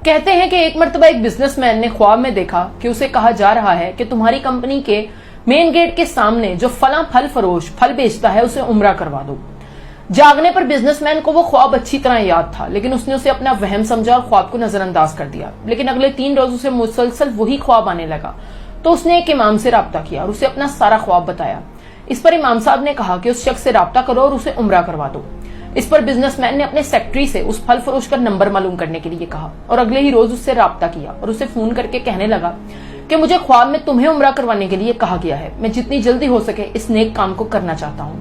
کہتے ہیں کہ ایک مرتبہ ایک بزنس مین نے خواب میں دیکھا کہ اسے کہا جا رہا ہے کہ تمہاری کمپنی کے مین گیٹ کے سامنے جو فلاں پھل فروش پھل بیچتا ہے اسے عمرہ کروا دو۔ جاگنے پر بزنس مین کو وہ خواب اچھی طرح یاد تھا، لیکن اس نے اسے اپنا وہم سمجھا اور خواب کو نظر انداز کر دیا۔ لیکن اگلے 3 روزوں سے مسلسل وہی خواب آنے لگا تو اس نے ایک امام سے رابطہ کیا اور اسے اپنا سارا خواب بتایا۔ اس پر امام صاحب نے کہا کہ اس شخص سے رابطہ کرو اور اسے عمرہ کروا دو۔ اس پر بزنس مین نے اپنے سیکرٹری سے اس پھل فروش کا نمبر معلوم کرنے کے لیے کہا اور اگلے ہی روز اس سے رابطہ کیا اور اسے فون کر کے کہنے لگا کہ مجھے خواب میں تمہیں عمرہ کروانے کے لیے کہا گیا ہے، میں جتنی جلدی ہو سکے اس نیک کام کو کرنا چاہتا ہوں۔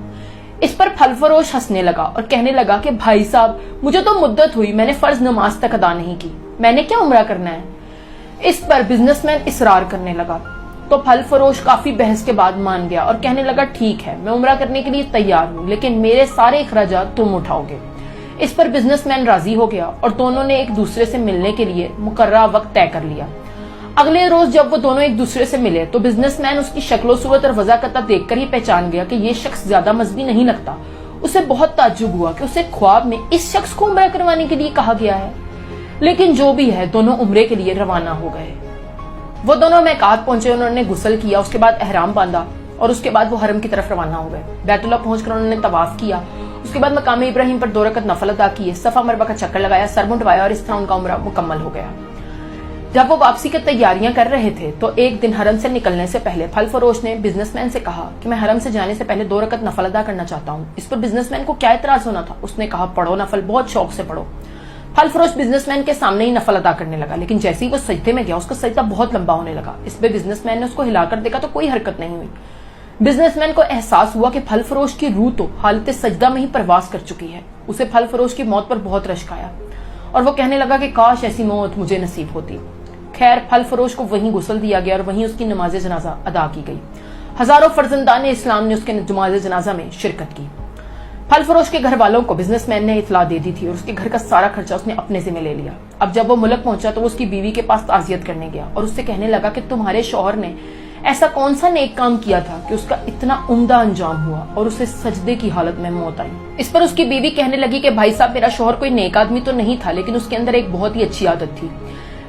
اس پر پھل فروش ہنسنے لگا اور کہنے لگا کہ بھائی صاحب مجھے تو مدت ہوئی، میں نے فرض نماز تک ادا نہیں کی، میں نے کیا عمرہ کرنا ہے؟ اس پر بزنس مین اصرار کرنے لگا تو پھل فروش کافی بحث کے بعد مان گیا اور کہنے لگا ٹھیک ہے میں عمرہ کرنے کے لیے تیار ہوں، لیکن میرے سارے اخراجات تم اٹھاؤ گے۔ اس پر بزنس مین راضی ہو گیا اور دونوں نے ایک دوسرے سے ملنے کے لیے مقررہ وقت طے کر لیا۔ اگلے روز جب وہ دونوں ایک دوسرے سے ملے تو بزنس مین اس کی شکل و صورت اور وضاحت دیکھ کر ہی پہچان گیا کہ یہ شخص زیادہ مذہبی نہیں لگتا۔ اسے بہت تعجب ہوا کہ اسے خواب میں اس شخص کو عمرہ کروانے کے لیے کہا گیا ہے، لیکن جو بھی ہے دونوں عمرے کے لیے روانہ ہو گئے۔ وہ دونوں میقات پہنچے، انہوں نے غسل کیا، اس کے بعد احرام باندھا اور اس کے بعد وہ حرم کی طرف روانہ ہو گئے۔ بیت اللہ پہنچ کر انہوں نے طواف کیا، اس کے بعد مقام ابراہیم پر 2 رکعت نفل ادا کیے، صفا مربع کا چکر لگایا، سر منڈوایا اور اس طرح ان کا عمرہ مکمل ہو گیا۔ جب وہ واپسی کی تیاریاں کر رہے تھے تو ایک دن حرم سے نکلنے سے پہلے پھل فروش نے بزنس مین سے کہا کہ میں حرم سے جانے سے پہلے 2 رکعت نفل ادا کرنا چاہتا ہوں۔ اس پر بزنس مین کو کیا اعتراض ہونا تھا؟ اس نے کہا پڑھو نفل، بہت شوق سے پڑھو۔ پھل فروش بزنس مین کے سامنے ہی نفل ادا کرنے لگا، لیکن جیسے ہی وہ سجدے میں گیا اس کا سجدہ بہت لمبا ہونے لگا۔ اس پہ بزنس مین نے اس کو ہلا کر دیکھا تو کوئی حرکت نہیں ہوئی۔ بزنس مین کو احساس ہوا کہ پھل فروش کی روح تو حالت سجدہ میں ہی پرواز کر چکی ہے۔ اسے پھل فروش کی موت پر بہت رشک آیا اور وہ کہنے لگا کہ کاش ایسی موت مجھے نصیب ہوتی۔ خیر پھل فروش کو وہیں غسل دیا گیا اور وہیں اس کی نماز جنازہ ادا کی گئی۔ ہزاروں فرزندان اسلام نے اس کے نماز جنازہ میں شرکت کی۔ پھل فروش کے گھر والوں کو بزنس مین نے اطلاع دے دی تھی اور اس کے گھر کا سارا خرچہ اس نے اپنے ذمہ لے لیا۔ اب جب وہ ملک پہنچا تو وہ اس کی بیوی کے پاس تعزیت کرنے گیا اور اس سے کہنے لگا کہ تمہارے شوہر نے ایسا کون سا نیک کام کیا تھا کہ اس کا اتنا عمدہ انجام ہوا اور اسے سجدے کی حالت میں موت آئی۔ اس پر اس کی بیوی کہنے لگی کہ بھائی صاحب میرا شوہر کوئی نیک آدمی تو نہیں تھا، لیکن اس کے اندر ایک بہت ہی اچھی عادت تھی۔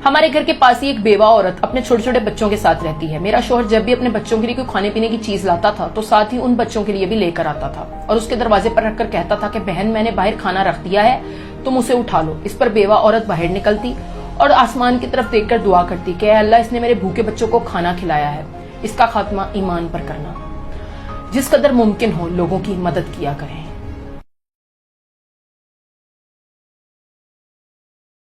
ہمارے گھر کے پاس ہی ایک بیوہ عورت اپنے چھوٹے چھوٹے بچوں کے ساتھ رہتی ہے۔ میرا شوہر جب بھی اپنے بچوں کے لیے کوئی کھانے پینے کی چیز لاتا تھا تو ساتھ ہی ان بچوں کے لیے بھی لے کر آتا تھا اور اس کے دروازے پر رکھ کر کہتا تھا کہ بہن میں نے باہر کھانا رکھ دیا ہے تم اسے اٹھا لو۔ اس پر بیوہ عورت باہر نکلتی اور آسمان کی طرف دیکھ کر دعا کرتی کہ اے اللہ اس نے میرے بھوکے بچوں کو کھانا کھلایا ہے، اس کا خاتمہ ایمان پر کرنا۔ جس قدر ممکن ہو لوگوں کی مدد کیا کریں۔